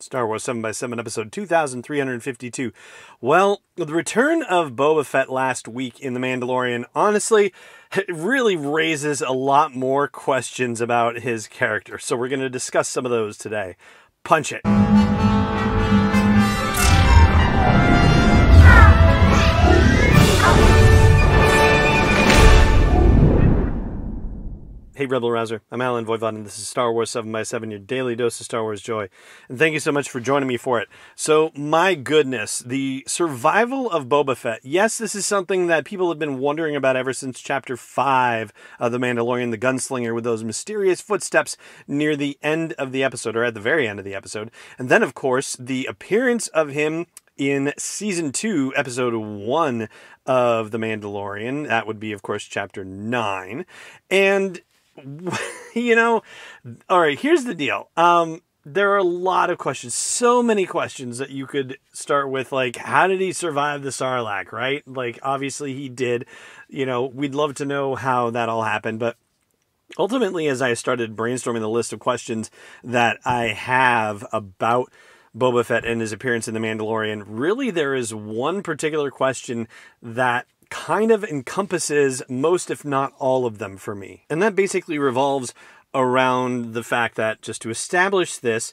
Star Wars 7x7, episode 2352. Well, the return of Boba Fett last week in The Mandalorian, honestly, it really raises a lot more questions about his character. So we're going to discuss some of those today. Punch it. Hey Rebel Rouser, I'm Alan Voivod, and this is Star Wars 7x7, your daily dose of Star Wars joy. And thank you so much for joining me for it. So, my goodness, the survival of Boba Fett. Yes, this is something that people have been wondering about ever since Chapter 5 of The Mandalorian, the Gunslinger, with those mysterious footsteps near the end of the episode, or at the very end of the episode. And then, of course, the appearance of him in Season 2, Episode 1 of The Mandalorian. That would be, of course, Chapter 9. And you know, all right, here's the deal. There are a lot of questions, so many questions that you could start with, like, how did he survive the Sarlacc, right? Like, obviously he did. You know, we'd love to know how that all happened, but ultimately, as I started brainstorming the list of questions that I have about Boba Fett and his appearance in The Mandalorian, really there is one particular question that kind of encompasses most, if not all of them for me. And that basically revolves around the fact that, just to establish this,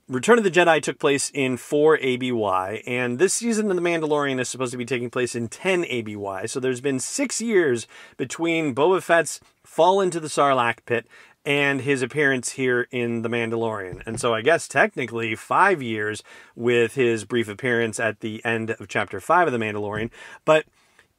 Return of the Jedi took place in 4 ABY, and this season of The Mandalorian is supposed to be taking place in 10 ABY. So there's been 6 years between Boba Fett's fall into the Sarlacc pit and his appearance here in The Mandalorian. And so I guess technically 5 years with his brief appearance at the end of Chapter 5 of The Mandalorian. But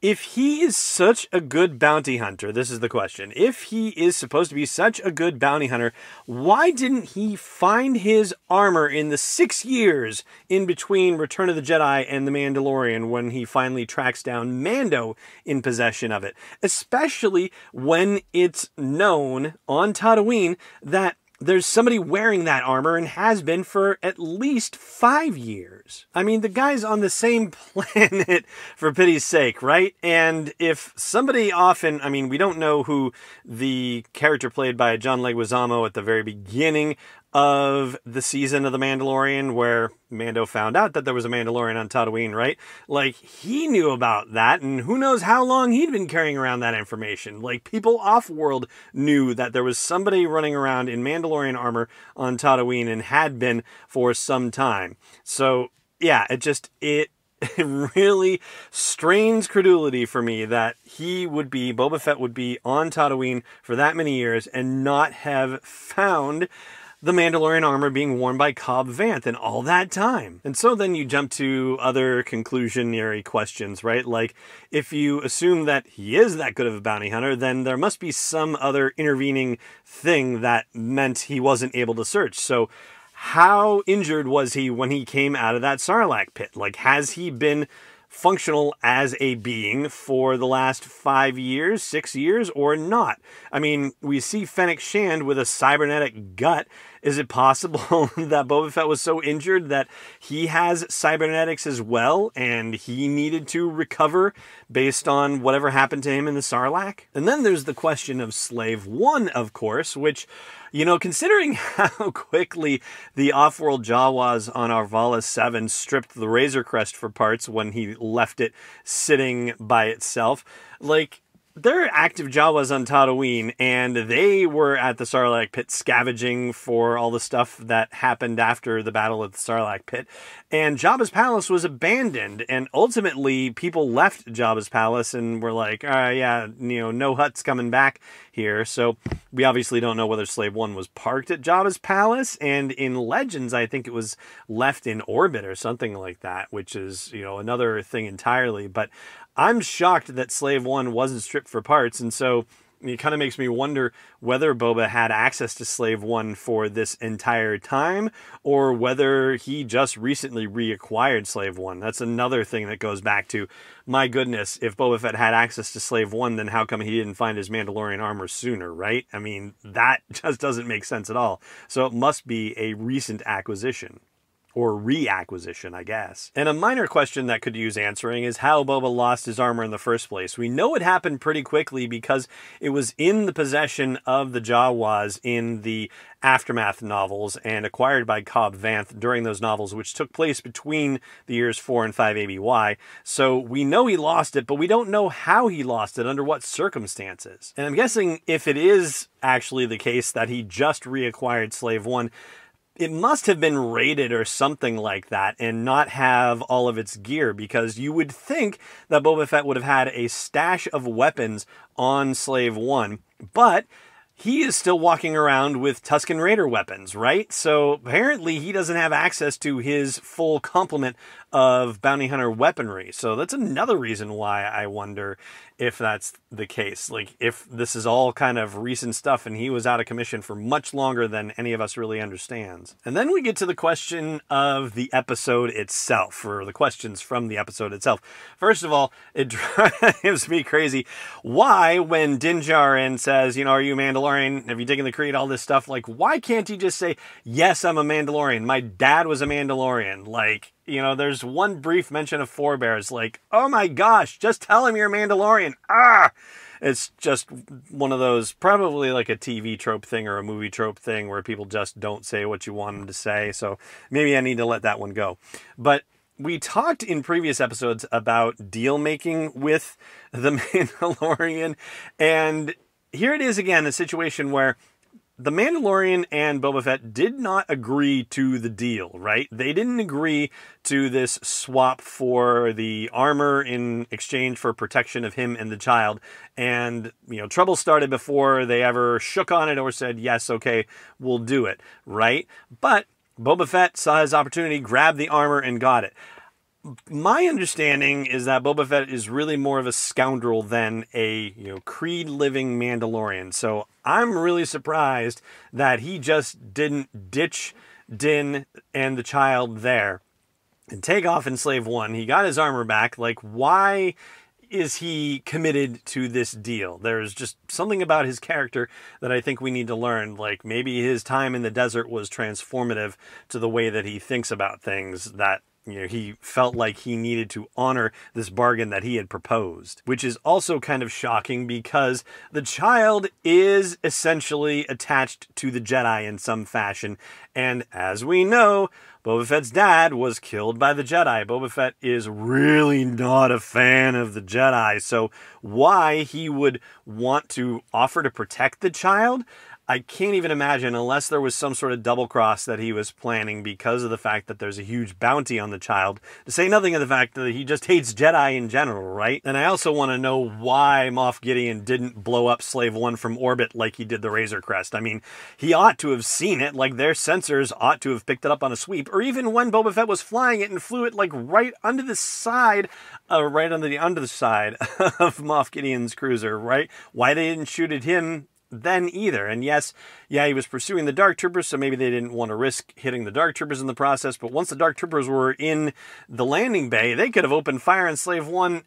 if he is such a good bounty hunter, this is the question. If he is supposed to be such a good bounty hunter, why didn't he find his armor in the 6 years in between Return of the Jedi and The Mandalorian when he finally tracks down Mando in possession of it? Especially when it's known on Tatooine that there's somebody wearing that armor and has been for at least 5 years. I mean, the guy's on the same planet, for pity's sake, right? And if somebody often, I mean, we don't know who the character played by John Leguizamo at the very beginning of the season of The Mandalorian, where Mando found out that there was a Mandalorian on Tatooine, right? Like, he knew about that, and who knows how long he'd been carrying around that information. Like, people off-world knew that there was somebody running around in Mandalorian armor on Tatooine, and had been for some time. So, yeah, it really strains credulity for me that Boba Fett would be on Tatooine for that many years and not have found the Mandalorian armor being worn by Cobb Vanth in all that time. And so then you jump to other conclusionary questions, right? Like, if you assume that he is that good of a bounty hunter, then there must be some other intervening thing that meant he wasn't able to search. So how injured was he when he came out of that Sarlacc pit? Like, has he been functional as a being for the last 5 years, 6 years, or not? I mean, we see Fennec Shand with a cybernetic gut. Is it possible that Boba Fett was so injured that he has cybernetics as well, and he needed to recover based on whatever happened to him in the Sarlacc? And then there's the question of Slave One, of course, which, you know, considering how quickly the off-world Jawas on Arvala 7 stripped the Razor Crest for parts when he left it sitting by itself, like, there are active Jawas on Tatooine, and they were at the Sarlacc pit scavenging for all the stuff that happened after the Battle of the Sarlacc pit. And Jabba's palace was abandoned, and ultimately people left Jabba's palace and were like, yeah, you know, no Hutt's coming back here. So we obviously don't know whether Slave One was parked at Jabba's palace, and in Legends, I think it was left in orbit or something like that, which is, you know, another thing entirely. But I'm shocked that Slave One wasn't stripped for parts, and so it kind of makes me wonder whether Boba had access to Slave One for this entire time, or whether he just recently reacquired Slave One. That's another thing that goes back to, my goodness, if Boba Fett had access to Slave One, then how come he didn't find his Mandalorian armor sooner, right? I mean, that just doesn't make sense at all. So it must be a recent acquisition. or reacquisition, I guess. And a minor question that could use answering is how Boba lost his armor in the first place. We know it happened pretty quickly because it was in the possession of the Jawas in the Aftermath novels and acquired by Cobb Vanth during those novels, which took place between the years 4 and 5 ABY. So we know he lost it, but we don't know how he lost it, under what circumstances. And I'm guessing if it is actually the case that he just reacquired Slave One, it must have been raided or something like that and not have all of its gear, because you would think that Boba Fett would have had a stash of weapons on Slave One, but he is still walking around with Tusken Raider weapons, right? So apparently he doesn't have access to his full complement of bounty hunter weaponry. So that's another reason why I wonder if that's the case. Like, if this is all kind of recent stuff and he was out of commission for much longer than any of us really understands. And then we get to the question of the episode itself, or the questions from the episode itself. First of all, it drives me crazy. Why, when Din Djarin says, you know, are you a Mandalorian? Have you taken the creed? All this stuff. Like, why can't he just say, yes, I'm a Mandalorian. My dad was a Mandalorian. Like, you know, there's one brief mention of forebears. Like, oh my gosh, just tell him you're a Mandalorian. It's just one of those, probably like a TV trope thing or a movie trope thing where people just don't say what you want them to say. So maybe I need to let that one go. But we talked in previous episodes about deal making with the Mandalorian. And here it is again, a situation where the Mandalorian and Boba Fett did not agree to the deal, right? They didn't agree to this swap for the armor in exchange for protection of him and the child. And, you know, trouble started before they ever shook on it or said, yes, okay, we'll do it, right? But Boba Fett saw his opportunity, grabbed the armor, and got it. My understanding is that Boba Fett is really more of a scoundrel than a, you know, creed-living Mandalorian. So I'm really surprised that he just didn't ditch Din and the child there and take off in Slave One. He got his armor back. Like, why is he committed to this deal? There's just something about his character that I think we need to learn. Like, maybe his time in the desert was transformative to the way that he thinks about things, that, you know, he felt like he needed to honor this bargain that he had proposed, which is also kind of shocking because the child is essentially attached to the Jedi in some fashion. And as we know, Boba Fett's dad was killed by the Jedi. Boba Fett is really not a fan of the Jedi. So why he would want to offer to protect the child, I can't even imagine, unless there was some sort of double cross that he was planning because of the fact that there's a huge bounty on the child, to say nothing of the fact that he just hates Jedi in general, right? And I also want to know why Moff Gideon didn't blow up Slave One from orbit like he did the Razor Crest. I mean, he ought to have seen it, like their sensors ought to have picked it up on a sweep, or even when Boba Fett was flying it and flew it like right under the side, right under the underside of Moff Gideon's cruiser, right? Why they didn't shoot at him then either. And yes, yeah, he was pursuing the Dark Troopers, so maybe they didn't want to risk hitting the Dark Troopers in the process, but once the Dark Troopers were in the landing bay, they could have opened fire on Slave One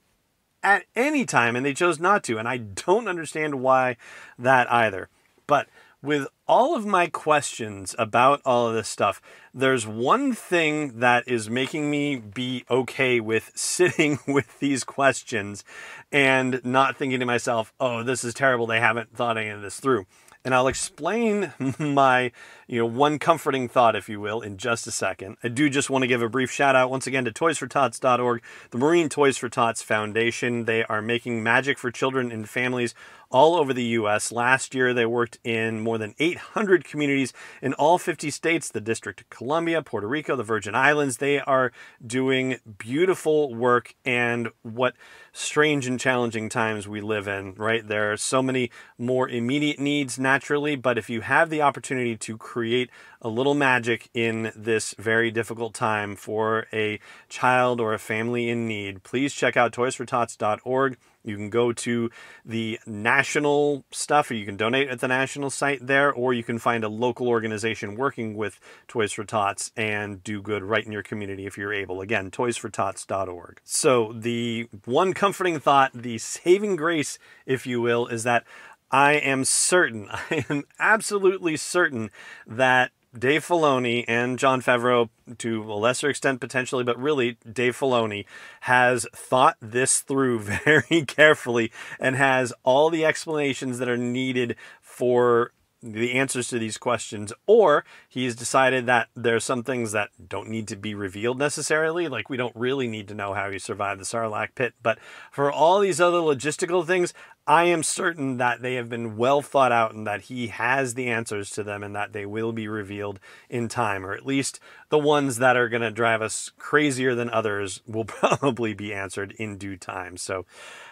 at any time, and they chose not to, and I don't understand why that either. But with all of my questions about all of this stuff, there's one thing that is making me be okay with sitting with these questions and not thinking to myself, oh, this is terrible, they haven't thought any of this through. And I'll explain my, one comforting thought, if you will, in just a second. I do just want to give a brief shout out once again to toysfortots.org, the Marine Toys for Tots Foundation. They are making magic for children and families all over the U.S. Last year, they worked in more than 800 communities in all 50 states, the District of Columbia, Puerto Rico, the Virgin Islands. They are doing beautiful work, and what strange and challenging times we live in, right? There are so many more immediate needs naturally, but if you have the opportunity to create a little magic in this very difficult time for a child or a family in need, please check out toysfortots.org. You can go to the national stuff, or you can donate at the national site there, or you can find a local organization working with Toys for Tots and do good right in your community if you're able. Again, toysfortots.org. So the one comforting thought, the saving grace, if you will, is that I am certain, I am absolutely certain that Dave Filoni and Jon Favreau, to a lesser extent potentially, but really Dave Filoni has thought this through very carefully and has all the explanations that are needed for the answers to these questions, or he's decided that there's some things that don't need to be revealed necessarily, like we don't really need to know how he survived the Sarlacc pit, but for all these other logistical things, I am certain that they have been well thought out and that he has the answers to them and that they will be revealed in time, or at least the ones that are going to drive us crazier than others will probably be answered in due time. So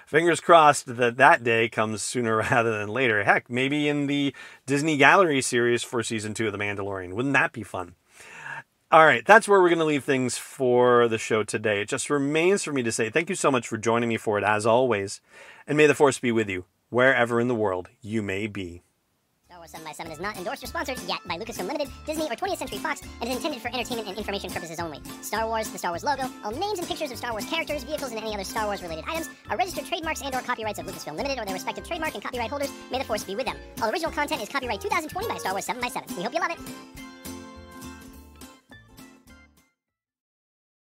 fingers crossed that that day comes sooner rather than later. Heck, maybe in the Disney Gallery series for season 2 of The Mandalorian. Wouldn't that be fun? All right, that's where we're going to leave things for the show today. It just remains for me to say thank you so much for joining me for it, as always. And may the Force be with you, wherever in the world you may be. Star Wars 7x7 is not endorsed or sponsored yet by Lucasfilm Limited, Disney, or 20th Century Fox, and is intended for entertainment and information purposes only. Star Wars, the Star Wars logo, all names and pictures of Star Wars characters, vehicles, and any other Star Wars-related items are registered trademarks and/or copyrights of Lucasfilm Limited or their respective trademark and copyright holders. May the Force be with them. All original content is copyright 2020 by Star Wars 7x7. We hope you love it.